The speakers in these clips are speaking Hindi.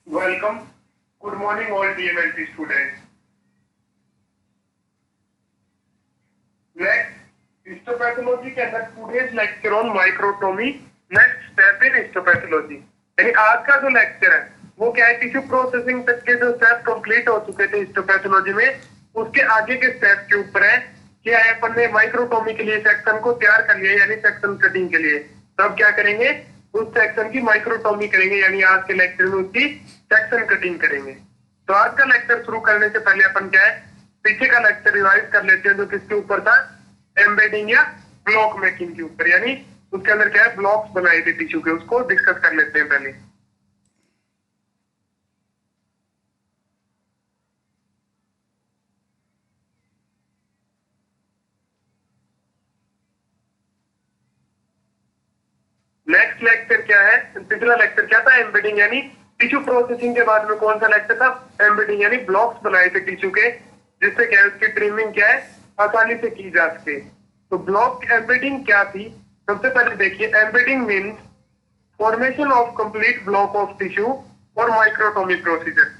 Welcome. Good morning, all DMLT students. Next, histopathology के अंदर today's lecture on microtomy. Next step in histopathology. यानी आज का जो लेक्चर है वो क्या है, टिश्यू प्रोसेसिंग तक के जो स्टेप कंप्लीट हो चुके थे हिस्टोपैथोलॉजी में, उसके आगे के स्टेप के ऊपर है क्या है, अपन ने माइक्रोटोमी के लिए सेक्शन को तैयार कर लिया, यानी सेक्शन कटिंग के लिए। तो अब क्या करेंगे, उस सेक्शन की माइक्रोटोमी करेंगे, यानी आज के लेक्चर में उसकी सेक्शन कटिंग करेंगे। तो आज का लेक्चर शुरू करने से पहले अपन क्या है, पीछे का लेक्चर रिवाइज कर लेते हैं, जो किसके ऊपर था, एम्बेडिंग या ब्लॉक मेकिंग के ऊपर, यानी उसके अंदर क्या है, ब्लॉक्स बनाए थे टिश्यू के, उसको डिस्कस कर लेते हैं पहले। नेक्स्ट लेक्चर क्या है, पिछला लेक्चर क्या था, एम्बेडिंग यानी टिश्यू प्रोसेसिंग के बाद में कौन सा लेक्चर था, एम्बेडिंग यानी ब्लॉक्स बनाए थे टिश्यू के, जिससे क्या है उसकी ट्रिमिंग क्या है आसानी से की जा सके। तो ब्लॉक एम्बेडिंग क्या थी, सबसे पहले देखिए, embedding means formation of complete block of tissue और माइक्रोटोमी प्रोसीजर।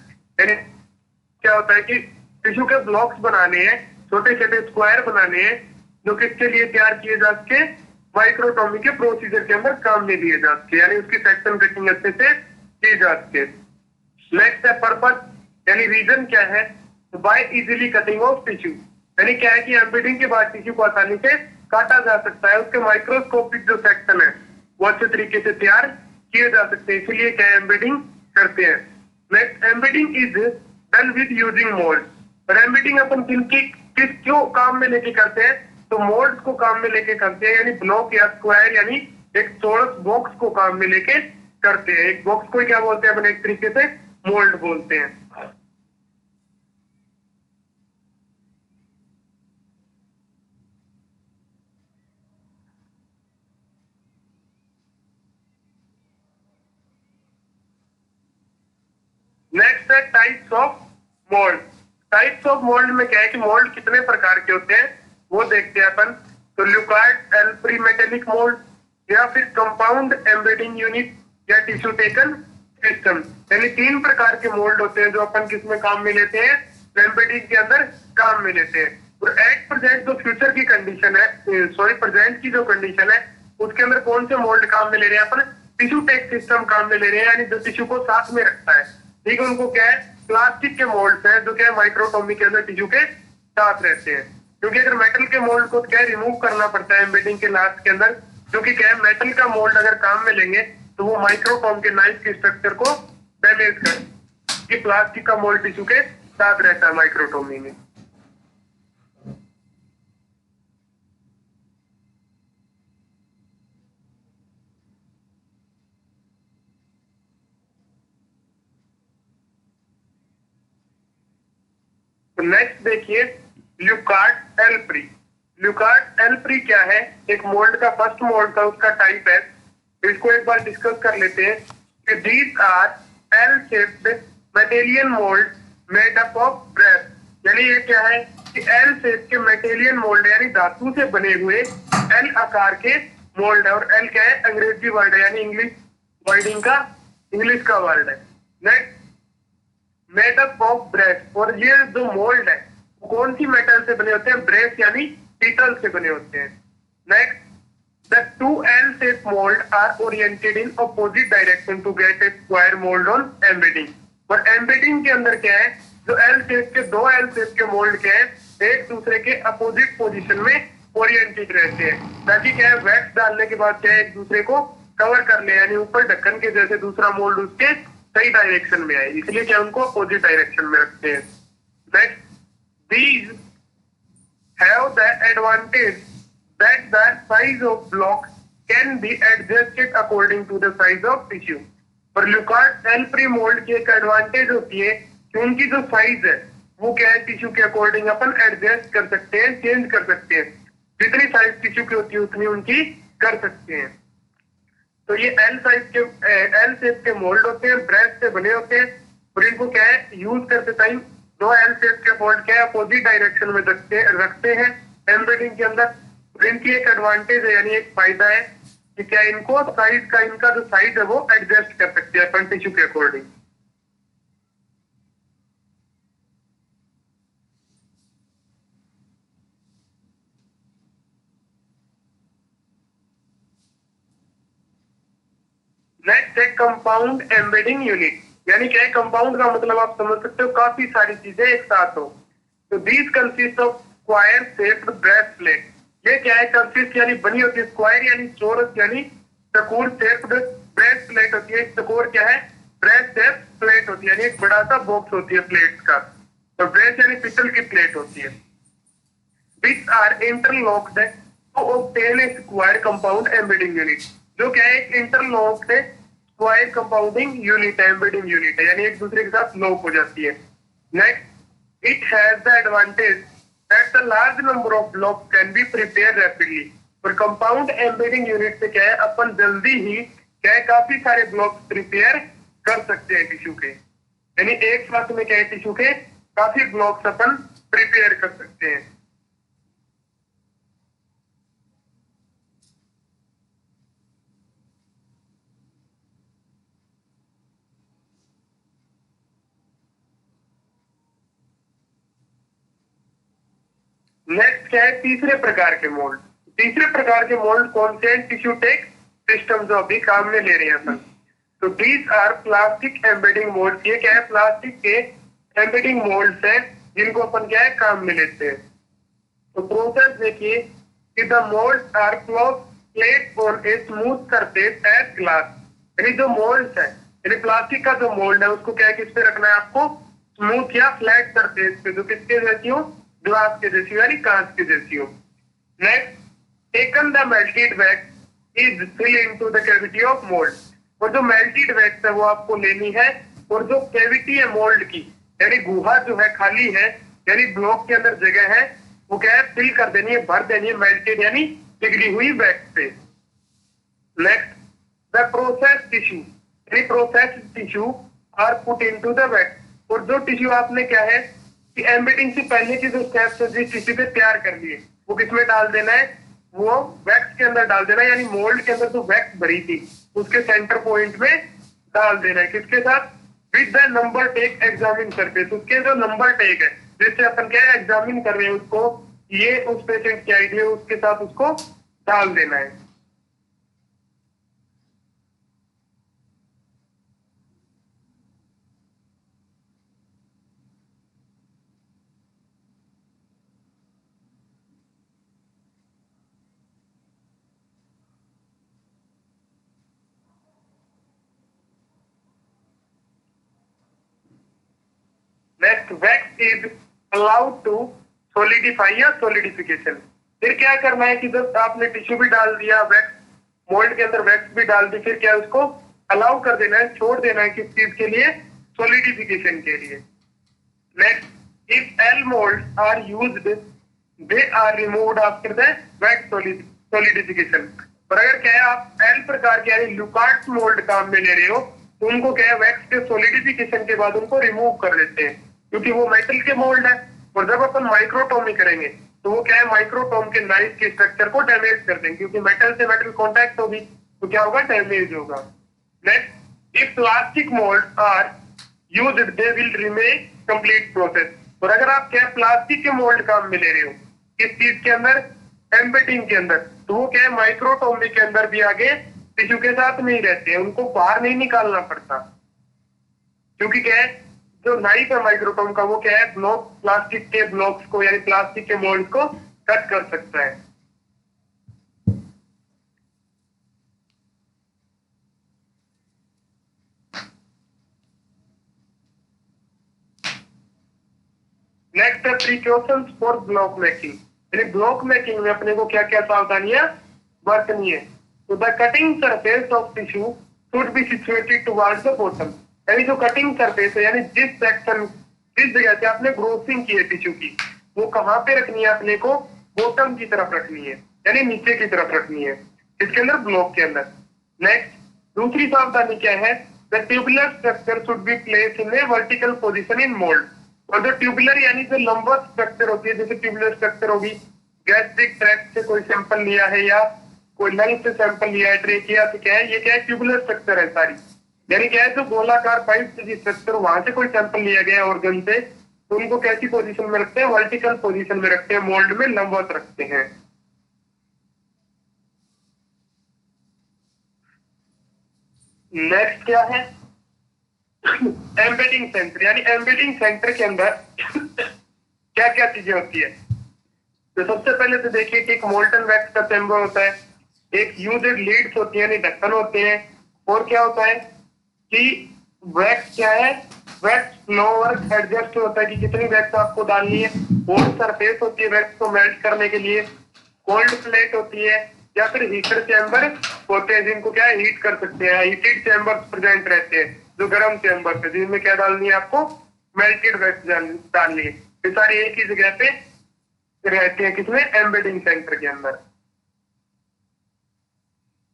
यानी क्या होता है कि टिश्यू के ब्लॉक्स बनाने हैं, छोटे छोटे स्क्वायर बनाने हैं, जो किसके लिए तैयार किए जा सके, माइक्रोटोमी के प्रोसीजर के अंदर काम में लिए जा सके, यानी उसकी सेक्शन कटिंग अच्छे से की जा सके। नेक्स्ट है पर्पस, यानी रीजन क्या है, by easily cutting off tissue, यानी क्या है कि एम्बेडिंग के बाद टिश्यू को आसानी से काटा जा सकता है, उसके माइक्रोस्कोपिक जो सेक्शन है वो अच्छे तरीके से तैयार किए जा सकते हैं, इसलिए क्या एम्बेडिंग करते हैं। Next, embedding is done with using mould. और एम्बेडिंग अपन किस क्यों काम में लेके करते हैं, तो मोल्ड को काम में लेके करते हैं, यानी ब्लॉक या स्क्वायर यानी एक चौरस बॉक्स को काम में लेके करते हैं। एक बॉक्स को क्या बोलते हैं अपन, एक तरीके से मोल्ड बोलते हैं। नेक्स्ट है types of mould. Types of mould में क्या है कि मोल्ड कितने प्रकार के होते हैं वो देखते हैं अपन। तो ल्यूकार्ड एल्प्री मेटेलिक मोल्ड, या फिर कंपाउंड एम्बेडिंग यूनिट, या टिश्यू टेकन सिस्टम, यानी तीन प्रकार के मोल्ड होते हैं जो अपन किसमें काम में लेते हैं, एम्बेडिंग के अंदर काम में लेते हैं। और एट प्रेजेंट जो फ्यूचर की कंडीशन है, सॉरी प्रेजेंट की जो कंडीशन है, उसके अंदर कौन से मोल्ड काम में ले रहे हैं अपन, टिश्यू टेक सिस्टम काम में ले रहे हैं, यानी जो टिश्यू को साथ में रखता है। ठीक है, उनको क्या है, प्लास्टिक के मोल्ड है जो क्या है माइक्रोटोमी के अंदर टिश्यू के साथ रहते हैं। क्योंकि अगर मेटल के मोल्ड को क्या है रिमूव करना पड़ता है एम्बेडिंग के लास्ट के अंदर, क्योंकि क्या है मेटल का मोल्ड अगर काम में लेंगे तो वो माइक्रोटोम के नाइफ के स्ट्रक्चर को डैमेज कर, कि प्लास्टिक का मोल्ड टिश्यू के साथ रहता है माइक्रोटोमी में। तो नेक्स्ट देखिए, ल्यूकार्ड एल्प्री। ल्यूकार्ड एल्प्री क्या है, एक मोल्ड का फर्स्ट मोल्ड का उसका टाइप है। इसको एक बार डिस्कस कर लेते हैं कि these are L shaped metallic mould made up of brass. यानी ये क्या है कि एल शेप के मेटेलियन मोल्ड यानी धातु से बने हुए एल आकार के मोल्ड है। और एल क्या है, अंग्रेजी वर्ड है, यानी इंग्लिश वर्डिंग का इंग्लिश का वर्ड है। Next, made up of brace, और ये जो मोल्ड है कौन सी मेटल से बने होते हैं, ब्रेस यानी पीतल से बने होते हैं। Next, the two L shape mould are oriented in opposite direction to get a square mould on embedding. और एम्बेडिंग के अंदर क्या है, जो एल शेप के दो एल शेप के मोल्ड क्या है, एक दूसरे के अपोजिट पोजीशन में ओरिएंटेड रहते हैं, ताकि क्या है वैक्स डालने के बाद क्या है एक दूसरे को कवर कर ले, यानी ऊपर ढक्कन के जैसे दूसरा मोल्ड उसके सही डायरेक्शन में आए, इसलिए क्या उनको अपोजिट डायरेक्शन में रखते हैं। Next, these have the advantage that the size of block can be adjusted according to the size of tissue। पर ल्यूकार्ड एल्प्री मोल्ड की एक एडवांटेज होती है कि उनकी जो साइज है वो क्या है, टिश्यू के अकॉर्डिंग अपन एडजस्ट कर सकते हैं, चेंज कर सकते हैं, जितनी साइज टिश्यू की होती है उतनी उनकी कर सकते हैं। तो ये एल साइज के एल शेप के मोल्ड होते हैं, ब्रेस से बने होते हैं, और इनको क्या है यूज करते टाइम दो एल शेप के मोल्ड क्या है अपोजिट डायरेक्शन में रखते हैं एम्बेडिंग के अंदर। और इनकी एक एडवांटेज है, यानी एक फायदा है कि क्या इनको साइज का, इनका जो साइज है वो एडजस्ट कर सकते हैं अपन टिश्यू के अकॉर्डिंग। नेक्स्ट है कंपाउंड एम्बेडिंग यूनिट, यानी क्या है कंपाउंड का मतलब आप समझ सकते हो काफी सारी चीजें एक साथ हो। तो these consist of square shaped breast plate, ये क्या है कंसिस्ट यानी बनी होती है, स्क्वायर यानी चौरस यानी चकोर शेप्ड ब्रेस्ट प्लेट होती है। चकोर क्या है, ब्रेस्ट शेप प्लेट होती है, यानी एक बड़ा सा बॉक्स होती है प्लेट का। तो ब्रेस्ट यानी पित्तल की प्लेट होती है। which are interlocked to obtain a square compound embedding unit, जो क्या है एक इंटरलॉक्ड स्क्वायर कंपाउंडिंग यूनिट है, एम्बेडिंग यूनिट है, यानी एक दूसरे के साथ लॉक हो जाती है। Next, it has the advantage that the large number of blocks can be prepare rapidly. और कंपाउंड एम्बेडिंग यूनिट से क्या है अपन जल्दी ही क्या है काफी सारे ब्लॉक्स प्रिपेयर कर सकते हैं टिश्यू के, यानी एक साथ में क्या है टिश्यू के काफी ब्लॉक्स अपन प्रिपेयर कर सकते हैं। नेक्स्ट क्या है तीसरे प्रकार के मोल्ड। तीसरे प्रकार के मोल्ड कौन से हैं, टिश्यू टेक सिस्टम जो अभी काम में ले रहे हैं अपन। तो these are plastic embedding mould, ये क्या है प्लास्टिक के एम्बेडिंग मोल्ड्स हैं जिनको अपन क्या है काम में लेते हैं। तो प्रोसेस देखिए कि the moulds are plate on a smooth surface as glass, यानी जो मोल्ड्स है यानी प्लास्टिक का जो मोल्ड है उसको क्या है किस पे रखना है आपको, स्मूथ या फ्लैट सरफेस पे, जो किसके जैसी हो, ग्लास के जैसी हो यानी कांच के जैसी हो। Next, taken the melted wax is fill into the cavity of mould, और जो मेल्टेड वैक्स है वो आपको लेनी है, और जो कैविटी है मोल्ड की यानी गुहा जो है खाली है यानी ब्लॉक के अंदर जगह है वो क्या है फिल कर देनी है, भर देनी है मेल्टेड यानी पिघली हुई वैक्स से। नेक्स्ट, द प्रोसेस टिश्यू यानी process tissue are put into the wax, और जो टिश्यू आपने क्या है कि एम्बेडिंग से पहले की जो स्टेप्स है जिस टिश्यू पे तैयार कर लिए वो किसमें डाल देना है, वो वैक्स के अंदर डाल देना है, यानी मोल्ड के अंदर जो वैक्स भरी थी उसके सेंटर पॉइंट में डाल देना है। किसके साथ, with the number take examine surface, उसके जो नंबर टेक है जिससे अपन क्या है एग्जामिन कर रहे हैं उसको, ये उस पेशेंट की आईडी है उसके साथ उसको डाल देना है। Next, wax is allowed to solidify या सोलिडिफिकेशन। फिर क्या करना है कि जब आपने टिश्यू भी डाल दिया, वैक्स मोल्ड के अंदर वैक्स भी डाल दी, फिर क्या उसको अलाउ कर देना है, छोड़ देना है किस चीज के लिए, सोलिडिफिकेशन के लिए। Next, if L mould are used they are removed after the wax solidification. और अगर क्या है आप एल प्रकार के यानी लुकार्ट मोल्ड काम में ले रहे हो तो उनको क्या है वैक्स के सोलिडिफिकेशन के बाद उनको रिमूव कर देते हैं, क्योंकि वो मेटल के मोल्ड है। और जब अपन माइक्रोटोमी करेंगे तो वो क्या है माइक्रोटोम के नाइफ के स्ट्रक्चर को डैमेज कर देंगे, क्योंकि मेटल से मेटल कॉन्टैक्ट होगी तो क्या होगा, डैमेज होगा। Next, if plastic mould are used they will remain complete process. और अगर आप क्या प्लास्टिक के मोल्ड काम में ले रहे हो किस चीज के अंदर, एम्बेडिंग के अंदर, तो वो क्या है माइक्रोटोमी के अंदर भी आगे टिश्यू के साथ नहीं रहते हैं, उनको बाहर नहीं निकालना पड़ता, क्योंकि क्या है जो नाइफ है माइक्रोटोम का वो क्या है ब्लॉक प्लास्टिक के ब्लॉक्स को यानी प्लास्टिक के मोल्ड को कट कर सकता है। नेक्स्ट है प्रिकॉशंस फॉर ब्लॉक मेकिंग, यानी ब्लॉक मेकिंग में अपने को क्या क्या सावधानियां बरतनी है। तो the cutting surface of tissue should be situated towards the bottom, यानी जो कटिंग सरफेस है यानी जिस सेक्शन जिस जगह से आपने ग्रोथिंग की है टिश्यू की वो कहाँ पे रखनी है अपने को, बॉटम की तरफ रखनी है यानी नीचे की तरफ रखनी है, इसके अंदर ब्लॉक के अंदर। नेक्स्ट, दूसरी सावधानी क्या है, the tubular structure should be place in A vertical position in mould. और जो ट्यूबुलर यानी जो लंबवत स्ट्रक्चर होती है, जैसे ट्यूबुलर स्ट्रक्चर होगी, गैस्ट्रिक ट्रैक्ट से कोई सैंपल लिया है या कोई लंग से सैंपल लिया है, ट्रेकिया से क्या है, ये क्या है ट्यूबुलर स्ट्रक्चर है सारी, यानी क्या है जो गोलाकार पाइप से स्ट्रक्चर वहां से कोई सैंपल लिया गया ऑर्गन से, तो उनको कैसी पोजीशन में रखते हैं, वर्टिकल पोजीशन में रखते हैं, मोल्ड में लंबवत रखते हैं। नेक्स्ट क्या है, एम्बेडिंग सेंटर, यानी एम्बेडिंग सेंटर के अंदर क्या क्या चीजें होती है। तो सबसे पहले तो देखिए कि एक मोल्टन वैक्स का चैम्बर होता है, एक यूज्ड लीड्स होती है यानी ढक्कन होते हैं, और क्या होता है कि वैक्स क्या है, वैक्स फ्लोवर एडजस्ट होता है कि कितनी वैक्स आपको डालनी है, और सरफेस होती है वैक्स को मेल्ट करने के लिए, कोल्ड प्लेट होती है, या फिर हीटर चैम्बर होते हैं जिनको क्या है हीट कर सकते हैं, हीटेड चैम्बर प्रेजेंट रहते हैं जो गर्म चैम्बर है जिनमें क्या डालनी है आपको, मेल्टेड वैक्स डालनी है। ये सारी एक ही जगह पे रहते हैं किसमें, एम्बेडिंग सेंटर के अंदर।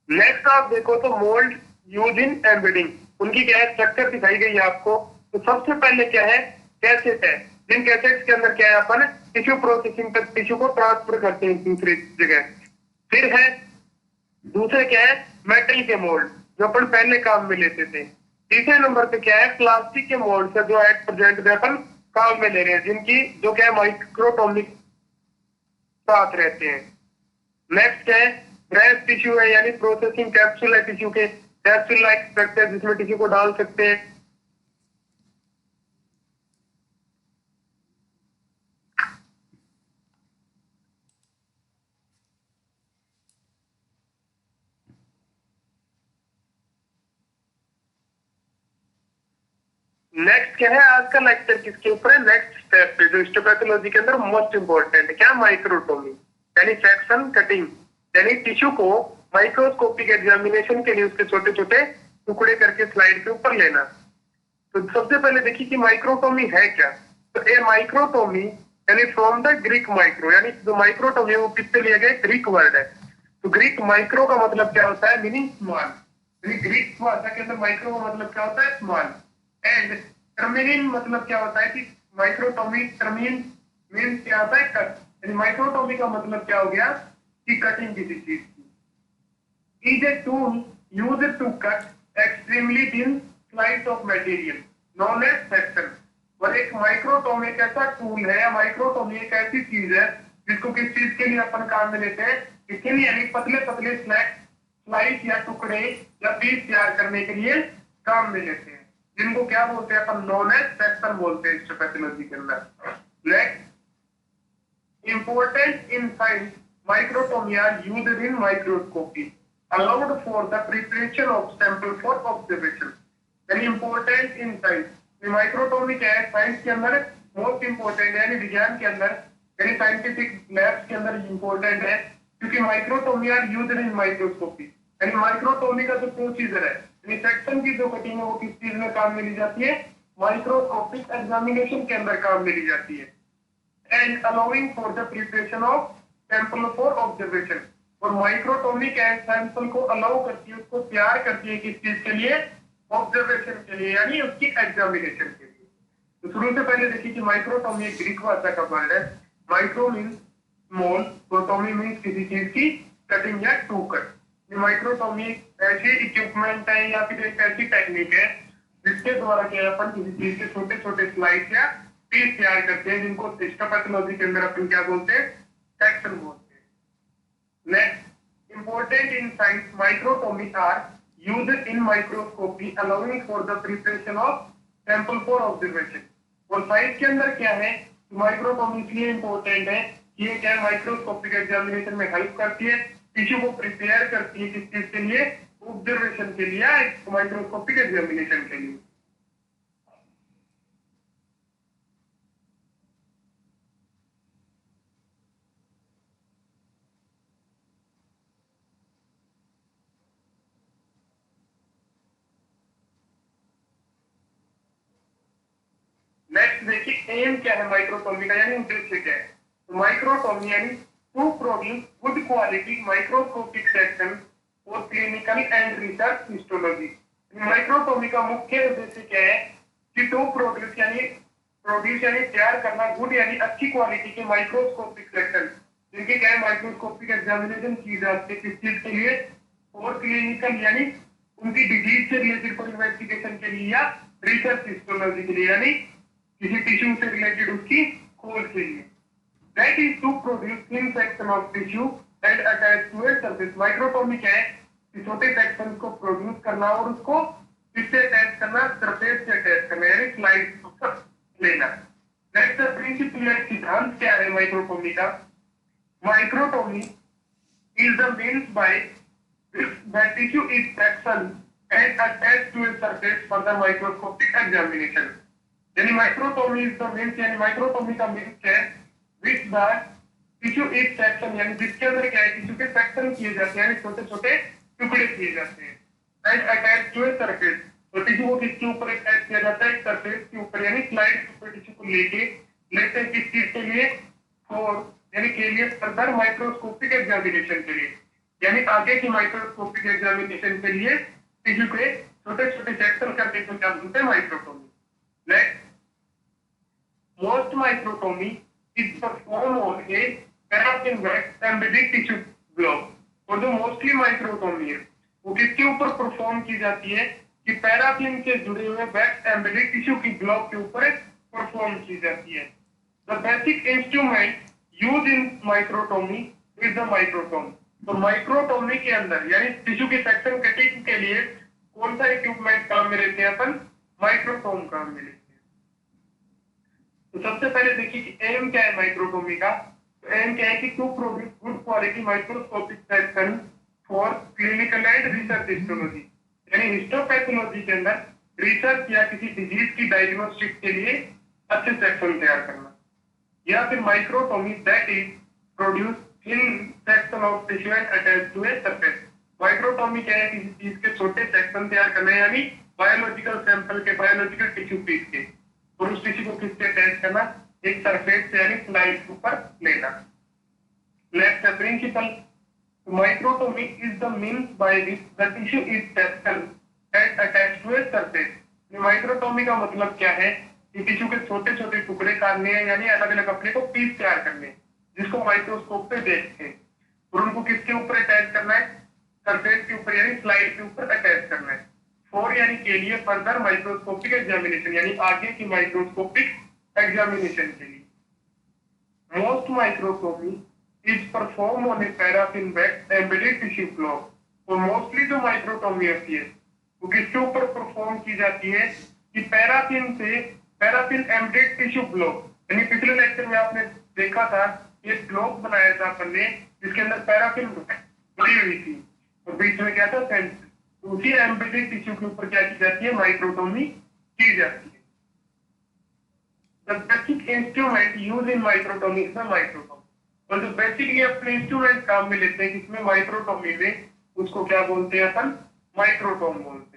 नेक्स्ट आप देखो तो मोल्ड यूज इन एम्बेडिंग, उनकी क्या है स्ट्रक्चर दिखाई गई है आपको। तो सबसे पहले क्या है, कैसेट है, जिन कैसेट्स के अंदर क्या है अपन टिश्यू प्रोसेसिंग तक टिश्यू को ट्रांसफर करते हैं दूसरी जगह। फिर है दूसरे क्या है मेटल के मोल्ड जो अपन पहले काम में लेते थे। तीसरे नंबर पे क्या है प्लास्टिक के मोल्ड से जो एट प्रेजेंट में अपन काम में ले रहे हैं जिनकी जो क्या है माइक्रोटोमिक साथ रहते हैं। नेक्स्ट क्या है ब्रेस्ट टिश्यू है, यानी प्रोसेसिंग कैप्सूल है टिश्यू के, कैप्सूल लाइक स्ट्रक्चर जिसमें टिश्यू को डाल सकते हैं। नेक्स्ट क्या है आज का लेक्चर किसके ऊपर है, नेक्स्ट स्टेप पे जो हिस्टोपैथोलॉजी के अंदर मोस्ट इंपॉर्टेंट है क्या, माइक्रोटोमी यानी सेक्शन कटिंग, यानी टिश्यू को माइक्रोस्कोपिक एग्जामिनेशन के लिए उसके छोटे छोटे टुकड़े करके स्लाइड के ऊपर लेना। तो सबसे पहले देखिए कि माइक्रोटोमी है क्या। तो ए माइक्रोटोमी यानी फ्रॉम द ग्रीक माइक्रो, यानी जो माइक्रोटोमी है वो किससे लिया गया, ग्रीक वर्ड है। तो ग्रीक माइक्रो का मतलब क्या होता है, मीनिंग स्मॉल, ग्रीक भाषा के अंदर माइक्रो का मतलब क्या होता है, स्मॉल। एंड टर्मिनिन मतलब क्या होता है कि माइक्रोटोमी, टर्मिन मीन्स क्या होता है, कट, यानी माइक्रोटोमी का मतलब क्या हो गया कि कटिंग किसी चीज की। Is a tool used to cut extremely thin slice of material known as section. और एक माइक्रोटोमी एक ऐसा टूल है, या माइक्रोटोमी एक ऐसी चीज है जिसको किस चीज के लिए अपन काम में लेते हैं, इसके लिए यानी पतले पतले स्लाइस या टुकड़े या पीस तैयार करने के लिए काम में लेते हैं, जिनको क्या बोलते हैं अपन, नॉन एज सेक्शन बोलते हैं हिस्टोपैथोलॉजी के अंदर। Next important in science microtomy are used in microscopy allowed for the preparation of sample for observation। यानी इंपॉर्टेंट इन साइंस, माइक्रोटोमी क्या है साइंस के अंदर मोस्ट इंपॉर्टेंट है, यानी विज्ञान के अंदर यानी साइंटिफिक लैब्स के अंदर इंपॉर्टेंट है, क्योंकि microtomy are used in microscopy. यानी माइक्रोटोमी का जो प्रोसीजर है, यानी सेक्शन की जो कटिंग है वो किस चीज में काम में ली जाती है, माइक्रोस्कोपिक एग्जामिनेशन के अंदर काम में ली जाती है। And allowing for the preparation of sample for observation. और माइक्रोटोमी क्या है, सैंपल को अलाउ करती है, उसको तैयार करती है किस चीज के लिए, ऑब्जर्वेशन के लिए, यानी उसकी एग्जामिनेशन के लिए। तो शुरू से पहले देखिए कि माइक्रोटोमी एक ग्रीक भाषा का वर्ड है। माइक्रो मीन्स स्मॉल, प्रोटोमी मीन्स किसी चीज की कटिंग या टू कट। माइक्रोटोमी ऐसी इक्विपमेंट है या फिर एक ऐसी टेक्निक है जिसके द्वारा क्या अपन किसी चीज के छोटे छोटे स्लाइस या पीस तैयार करते हैं, जिनको हिस्टोपैथोलॉजी के अंदर अपन क्या बोलते हैं, सेक्शन बोलते हैं। Next important in science microtomy are used in microscopy allowing for the preparation of sample for observation. और साइंस के अंदर क्या है, माइक्रोटोमी इसलिए इंपॉर्टेंट है कि ये क्या माइक्रोस्कोपिक एग्जामिनेशन में हेल्प करती है, टिश्यू को प्रिपेयर करती है किस चीज के लिए, ऑब्जर्वेशन के लिए, माइक्रोस्कोपिक एग्जामिनेशन के लिए। नेक्स्ट देखिए एम क्या है माइक्रोटोमी का, यानी उद्देश्य क्या है। तो माइक्रोटोमी यानी to produce good quality microscopic section for clinical and research histology. Microtomy का मुख्य उद्देश्य क्या है कि टू प्रोड्यूस यानी तैयार करना, गुड यानी अच्छी क्वालिटी के माइक्रोस्कोपिक सेक्शन, जिनके क्या है माइक्रोस्कोपिक एग्जामिनेशन की जाती है किस चीज के लिए, और क्लिनिकल यानी उनकी डिजीज से रिलेटेड कोई इन्वेस्टिगेशन के लिए, या रिसर्च हिस्टोलॉजी के लिए यानी किसी टिश्यू से रिलेटेड उसकी खोज के लिए। That is to produce thin section of tissue and attach to a surface. Microtomy क्या है छोटे सेक्शन को प्रोड्यूस करना और उसको किससे अटैच करना, सरफेस से अटैच करना, यानी स्लाइड पर लेना। नेक्स्ट प्रिंसिपल सिद्धांत क्या है माइक्रोटोमी का? Microtomy is the means by which the tissue is sectioned and attached to a surface for the microscopic examination. यानी माइक्रोटोमी इज द मीन्स, यानी माइक्रोटोमी का मीन्स है विच द टिश्यू इज सेक्शन, यानी जिसके अंदर क्या है टिश्यू के सेक्शन किए जाते हैं, यानी छोटे छोटे टुकड़े किए जाते हैं, and attach to a surface, तो टिश्यू को किसके ऊपर अटैच किया जाता है, एक सरफेस के ऊपर, यानी स्लाइड के ऊपर टिश्यू को लेते हैं किस चीज के लिए, और यानी के लिए फर्दर माइक्रोस्कोपिक एग्जामिनेशन के लिए, यानी आगे की माइक्रोस्कोपिक एग्जामिनेशन के लिए टिश्यू के छोटे छोटे सेक्शन करने को क्या बोलते हैं, microtomy. Next, most microtomy is performed on a paraffin wax embedded tissue block, और जो मोस्टली माइक्रोटोमी है वो किसके ऊपर परफॉर्म की जाती है कि पैराफिन से जुड़े हुए वैक्स एम्बेडेड टिश्यू की ब्लॉक के ऊपर परफॉर्म की जाती है। The basic instrument use in microtomy is the microtome. तो माइक्रोटोमी के अंदर यानी टिश्यू की सेक्शन कटिंग के लिए कौन सा इक्विपमेंट काम में लेते हैं अपन, माइक्रोटोम काम में लेते हैं। तो सबसे पहले देखिए कि एम क्या है माइक्रोटोमी का। तो एम क्या है कि to produce good quality microscopic section for clinical and research histology, यानी हिस्टोपैथोलॉजी के अंदर रिसर्च या किसी डिजीज की डायग्नोस्टिक के लिए अच्छे सेक्शन तैयार करना, या फिर microtomy that is produce in section of tissue and attach to a surface. Microtomy क्या है, किसी चीज के छोटे सेक्शन तैयार करना, यानी बायोलॉजिकल सैंपल के, बायोलॉजिकल टिश्यू पीस के, और उस टिश्यू को किससे अटैच करना, एक सरफेस से यानी स्लाइड के ऊपर लेना। Next principle, microtomy is the means by which the tissue is sectioned and attached to a surface. Microtomy का मतलब क्या है कि टिश्यू के छोटे छोटे टुकड़े काटने हैं, यानी अलग अलग अपने को पीस तैयार करने, जिसको माइक्रोस्कोप पे देखते हैं, और उनको किसके ऊपर अटैच करना है, सरफेस के ऊपर यानी स्लाइड के ऊपर अटैच करना है। फॉर यानी के लिए, फर्दर माइक्रोस्कोपिक एग्जामिनेशन यानी आगे की माइक्रोस्कोपिक एग्जामिनेशन के लिए। Most microtomy is perform on A paraffin wax embedded tissue block, और मोस्टली जो माइक्रोटोमी होती है वो किसके ऊपर परफॉर्म की जाती है कि पैराफिन एम्बेडेड टिश्यू ब्लॉक, यानी पिछले लेक्चर में आपने देखा था ये ब्लॉक बनाया था अपन ने जिसके अंदर पैराफिन भरी हुई थी और बीच में क्या था सेंसर, उसी एम्बेडेड टिश्यू के ऊपर क्या की जाती है, माइक्रोटोमी की जाती है। The basic instrument used in microtomy is the microtome, और जो बेसिकली अपने इंस्ट्रूमेंट काम में लेते हैं किसमें, माइक्रोटोमी में, उसको क्या बोलते हैं अपन, माइक्रोटोम बोलते हैं।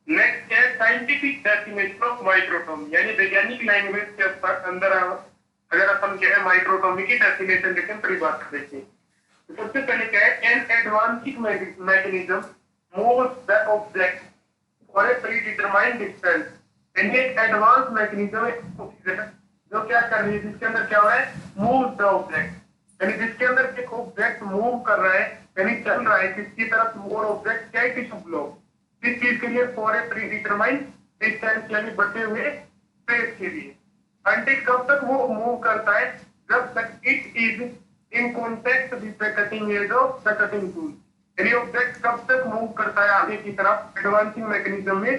नेक्स्ट है साइंटिफिक डेफिनेशन ऑफ माइक्रोटोमी, यानी वैज्ञानिक लैंग्वेज के अंदर अगर अपन क्या है माइक्रोटोमी की डेफिनेशन देखें, परिभाषा देखें, तो सबसे पहले क्या है, an advancing mechanism moves the object for a predetermined distance. यानी एक एडवांस मैकेनिज्म है जो क्या कर रही है, जिसके अंदर क्या हो रहा है, मूव द ऑब्जेक्ट, यानी जिसके अंदर एक ऑब्जेक्ट मूव कर रहा है, यानी चल रहा है किसकी तरफ, और ऑब्जेक्ट क्या है, टिश्यू ब्लॉक, इस चीज के लिए फॉर ए प्रीडिटरमाइंड डिस्टेंस यानी बढ़े हुए स्पेस के लिए। अंटिल कब तक वो मूव करता है, जब तक it is in contact with the cutting edge of the cutting tool. यानी ऑब्जेक्ट कब तक मूव करता है आगे की तरफ एडवांसिंग मैकेनिज्म में,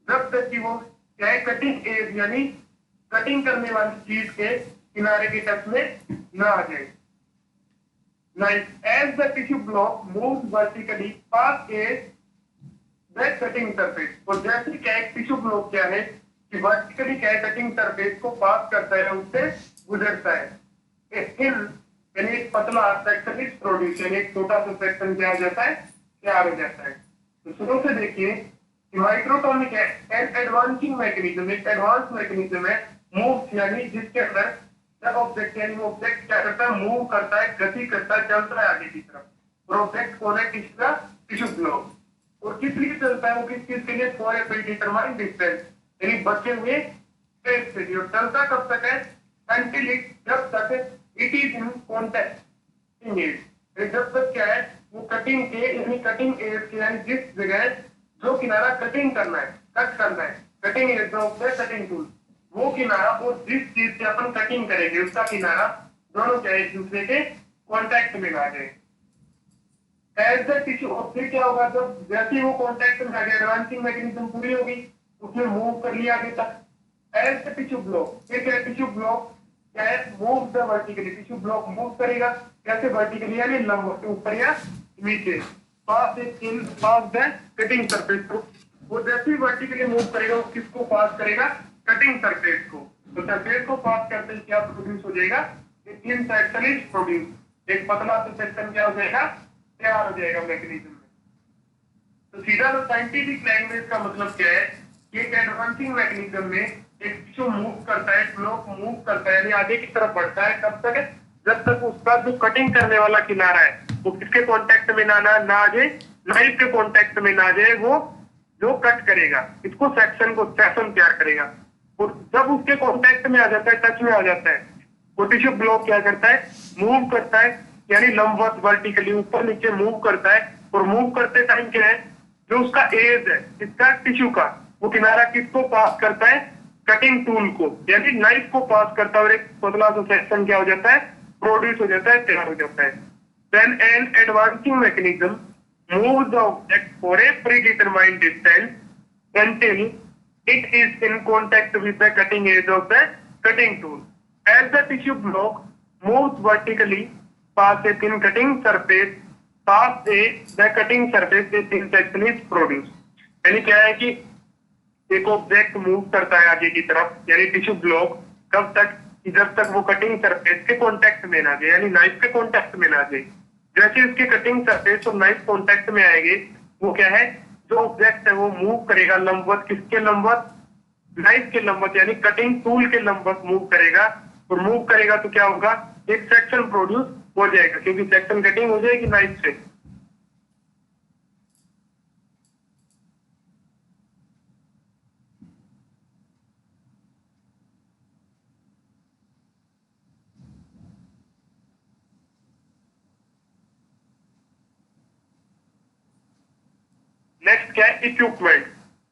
जब तक कि वो क्या है, कटिंग एज यानी कटिंग करने वाली चीज के किनारे के टच में न आ जाए। As the tissue block moves vertically past a that cutting surface, और जैसे क्या एक टिश्यू ब्लॉक क्या है कि वर्टिकली क्या है, कटिंग सरफेस को पास करता है, उससे गुजरता है, यानी एक पतला सेक्शन इज प्रोड्यूस, यानी एक छोटा सा सेक्शन क्या हो जाता है, तैयार हो जाता है। तो शुरू से देखिए माइक्रोटोमिक है एन एडवांसिंग मैकेनिज्म, एक एडवांस मैकेनिज्म है मूव, यानी जिसके अंदर जब ऑब्जेक्ट यानी ऑब्जेक्ट क्या करता है, मूव करता है, गति करता है, चलता है आगे की तरफ। और ऑब्जेक्ट कौन है, टिश्यू का टिश्यू ब्लॉक। और किस लिए चलता है वो, किस चीज के लिए, फॉर ए प्रीडिटरमाइंड डिस्टेंस, यानी बचे हुए स्पेस के लिए। और चलता कब तक है, अंटिल इट, जब तक it is in contact edge, जब तक क्या है वो कटिंग के यानी कटिंग एज के, यानी जिस जगह जो किनारा कटिंग करना है, कट करना है, cutting edge of the cutting tool, वो किनारा और जिस चीज से अपन कटिंग करेंगे उसका किनारा दोनों क्या एक दूसरे के कॉन्टैक्ट में आ जाए। एज द टिश्यू, और फिर क्या होगा, जब जैसे ही वो कॉन्टैक्ट में आ गया, एडवांसिंग मैकेनिज्म पूरी होगी, उसने मूव कर लिया आगे तक। एज द टिश्यू ब्लॉक, फिर क्या टिश्यू ब्लॉक क्या है, move the vertically, tissue block move करेगा कैसे, वर्टिकली यानी लंब ऊपर या नीचे, पास द कटिंग सरफेस को। वो जैसे ही वर्टिकली मूव करेगा वो किसको पास करेगा, कटिंग सरफेस को। तो सरफेस को पास करते ही क्या प्रोड्यूस हो जाएगा, थिन सेक्शन इज प्रोड्यूस, एक पतला सा सेक्शन क्या हो जाएगा, तैयार हो जाएगा मैकेनिज्म में। तो सीधा तो साइंटिफिक लैंग्वेज का मतलब क्या है कि एक एडवांसिंग मैकेनिज्म में एक टिश्यू मूव करता है, ब्लॉक मूव करता है, यानी आगे की तरफ बढ़ता है, कब तक है, जब तक उसका जो कटिंग करने वाला किनारा है वो किसके कांटेक्ट में ना आ जाए, नाइफ के कांटेक्ट में ना आ जाए, वो जो कट करेगा इसको सेक्शन को सेक्शन तैयार करेगा। और जब उसके कांटेक्ट में आ जाता है, टच में आ जाता है, वो टिश्यू ब्लॉक क्या करता है, मूव करता है, यानी लंबवत वर्टिकली ऊपर नीचे मूव करता है। और मूव करते टाइम क्या है, जो उसका एज है इसका टिश्यू का, वो किनारा किसको पास करता है, कटिंग टूल को, यानी नाइफ को पास करता है, और एक पतला सा सेक्शन क्या हो जाता है, प्रोड्यूस हो जाता है, तैयार हो जाता है। Then an advancing mechanism moves the object for a predetermined distance until it is in contact with the cutting edge of the cutting tool. As the tissue block moves vertically past a thin cutting surface, the cutting surface, a thin section is produced. यानी क्या है कि एक ऑब्जेक्ट मूव करता है आगे की तरफ, यानी टिश्यू ब्लॉक, कब तक, जब तक वो कटिंग सरफेस के कांटेक्ट में ना जाए, यानी नाइफ के कांटेक्ट में ना जाए। जैसे उसके कटिंग सरफेस और नाइफ कांटेक्ट में आएंगे, वो क्या है, जो ऑब्जेक्ट है वो मूव करेगा लंबवत, किसके लंबवत, नाइफ के लंबवत, यानी कटिंग टूल के लंबवत मूव करेगा। और मूव करेगा तो क्या होगा, एक सेक्शन प्रोड्यूस हो जाएगा, क्योंकि सेक्शन कटिंग हो जाएगी नाइफ से। नेक्स्ट क्या है, इक्विपमेंट।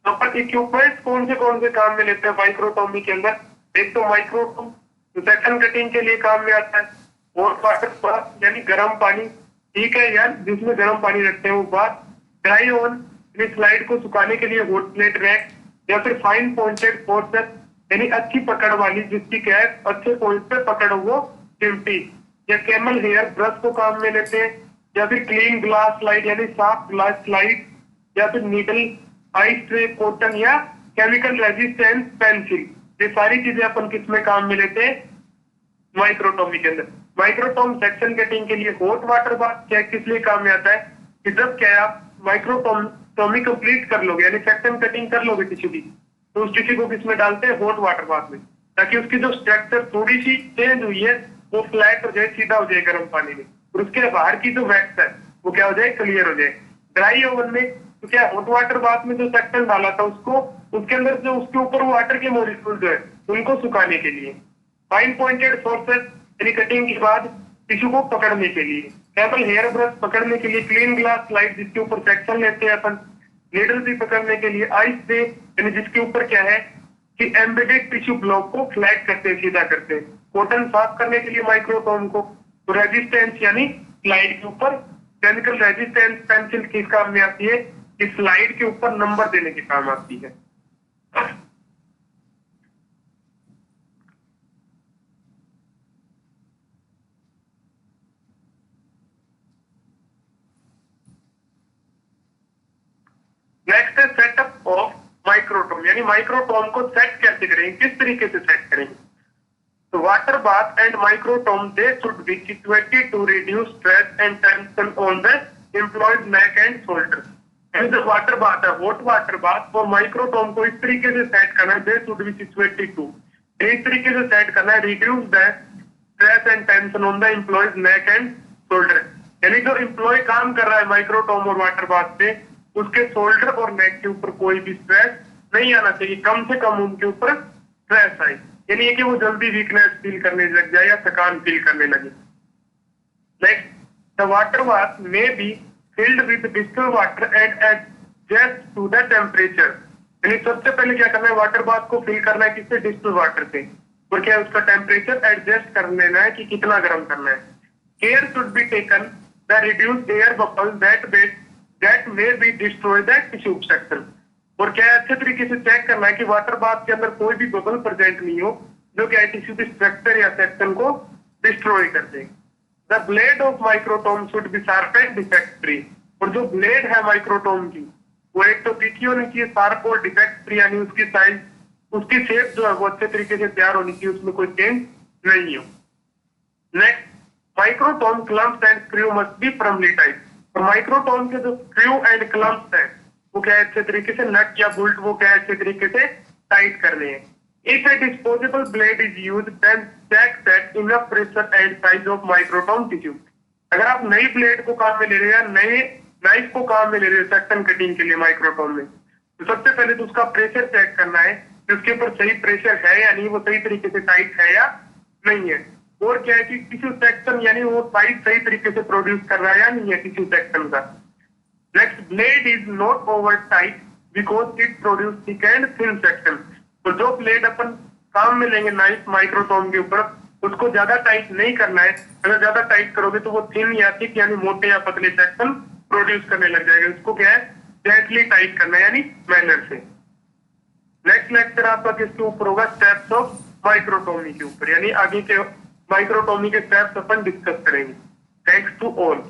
तो अपन इक्विपमेंट कौन से काम में लेते हैं माइक्रोटोमी के अंदर, एक तो माइक्रोटोम जो सेक्शन कटिंग के लिए काम में आता है, और वाटर बाथ यानी गर्म पानी, ठीक है यार, जिसमें गर्म पानी रखते हैं वो बात। ड्राई ओवन यानी स्लाइड को सुखाने के लिए हॉट प्लेट रैक, या फिर फाइन पॉइंटेड फोर्सेस यानी अच्छी पकड़ वाली, जिसकी क्या है अच्छे पॉइंट पे पकड़ हो वो चिमटी, या कैमल हेयर ब्रश को काम में लेते हैं, या फिर क्लीन ग्लास स्लाइड यानी साफ ग्लास स्लाइड, या फिर नीडल आइस ट्रे कॉटन, या केमिकल रेजिस्टेंस पेंसिल। ये सारी चीजें अपन किस में काम में लेते हैं, माइक्रोटोमी के अंदर। माइक्रोटोम सेक्शन कटिंग के लिए हॉट वाटर बाथ क्या किस लिए काम में आता है, कि जब क्या है आप माइक्रोटोमी कंप्लीट कर लोगे, यानी सेक्शन कटिंग कर लोगे टिश्यू की, तो उस टिश्यू को किसमें डालते हैं, हॉट वाटर बाथ में, ताकि उसकी जो स्ट्रक्चर थोड़ी सी चेंज हुई है वो फ्लैट हो जाए, सीधा हो जाए गर्म पानी में, और उसके बाहर की जो वैक्स है वो क्या हो जाए, क्लियर हो जाए। ड्राई ओवन में तो क्या हॉट वाटर बाथ में जो सेक्शन डाला था उसको, उसके अंदर जो उसके ऊपर वाटर के मॉलिक्यूल जो है उनको सुखाने के लिए। फाइन पॉइंटेड फोर्सेस यानी कटिंग के बाद टिश्यू को पकड़ने के लिए। कैमल हेयर ब्रश पकड़ने के लिए। क्लीन ग्लास स्लाइड जिसके ऊपर सेक्शन लेते हैं अपन। नीडल भी पकड़ने के लिए। आइस ट्रे यानी जिसके ऊपर क्या है कि एम्बेडेड टिश्यू ब्लॉक को फ्लैट करते हैं, सीधा करते हैं। कॉटन साफ करने के लिए माइक्रोटोम को। रेजिस्टेंस यानी स्लाइड के ऊपर केमिकल रेजिस्टेंस पेंसिल किस काम में आती है, इस स्लाइड के ऊपर नंबर देने के काम आती है। नेक्स्ट है सेटअप ऑफ माइक्रोटोम, यानी माइक्रोटोम को सेट कैसे करेंगे, किस तरीके से सेट करेंगे। तो water bath and microtome they should B situated to reduce stress and tension on the employed neck and shoulders। जो वाटर बाथ है, हॉट वाटर बाथ और माइक्रोटोम को इस तरीके से सेट करना है, they should be situated to, इस तरीके से सेट करना है, reduce the stress and tension on the employees neck and shoulder. यानी जो एम्प्लॉय काम कर रहा है माइक्रोटोम और वाटर बाथ पे, उसके शोल्डर और नेक के ऊपर कोई भी स्ट्रेस नहीं आना चाहिए, कम से कम उनके ऊपर स्ट्रेस आए, यानी कि वो जल्दी वीकनेस फील करने लग जाए या थकान फील करने लगे। Next, the water bath may be filled with distilled water and adjust to the temperature। यानी सबसे पहले क्या करना है, वाटर बाथ को फिल करना है किससे, डिस्टिल वाटर से, और क्या उसका टेम्परेचर एडजस्ट कर लेना है कि कितना गर्म करना है। Care should be taken the reduce air bubble that may be destroy the tissue section. और क्या अच्छे तरीके से चेक करना है कि वाटर बाथ के अंदर कोई भी बबल प्रेजेंट नहीं हो जो क्या टिश्यू के स्ट्रक्चर या सेक्शन को डिस्ट्रॉय कर दे। The blade of microtome should be sharp and defect free. और जो ब्लेड है माइक्रोटोम की, वो एक तो तीखी होनी चाहिए, शार्प और डिफेक्ट फ्री, यानी उसकी साइज, उसकी शेप जो है वो अच्छे तरीके से तैयार होनी चाहिए, उसमें कोई चेंज नहीं हो। Next, microtome clumps and screw must be firmly tight. और माइक्रोटोम के जो स्क्रू एंड क्लम्प्स है वो क्या अच्छे तरीके से, नट या बोल्ट वो क्या अच्छे तरीके से टाइट करने हैं। If a disposable blade is used, then check that enough pressure and size of microtome tissue। अगर आप नई ब्लेड को काम में ले रहे हैं, नए नाइफ को काम में ले रहे हैं सेक्शन कटिंग के लिए माइक्रोटोम में, तो सबसे पहले तो उसका प्रेशर चेक करना है कि उसके ऊपर सही प्रेशर है या नहीं, वो सही तरीके से टाइट है या नहीं है। और क्या है कि टिश्यू सेक्शन यानी वो साइज सही तरीके से प्रोड्यूस कर रहा है या नहीं है टिश्यू सेक्शन का। Next, blade is not over tight because it produce thick and thin section. तो जो ब्लेड अपन काम में लेंगे नाइफ माइक्रोटोम के ऊपर, उसको ज्यादा टाइट नहीं करना है। अगर ज्यादा टाइट करोगे तो वो थिन या थिक यानी मोटे या पतले सेक्शन प्रोड्यूस करने लग जाएगा। उसको क्या है, जेंटली टाइट करना है यानी मैनर से। नेक्स्ट लेक्चर आपका किसके ऊपर होगा, स्टेप्स ऑफ माइक्रोटोमी के ऊपर, यानी आगे के माइक्रोटोमी के स्टेप्स अपन डिस्कस करेंगे। Thanks to all.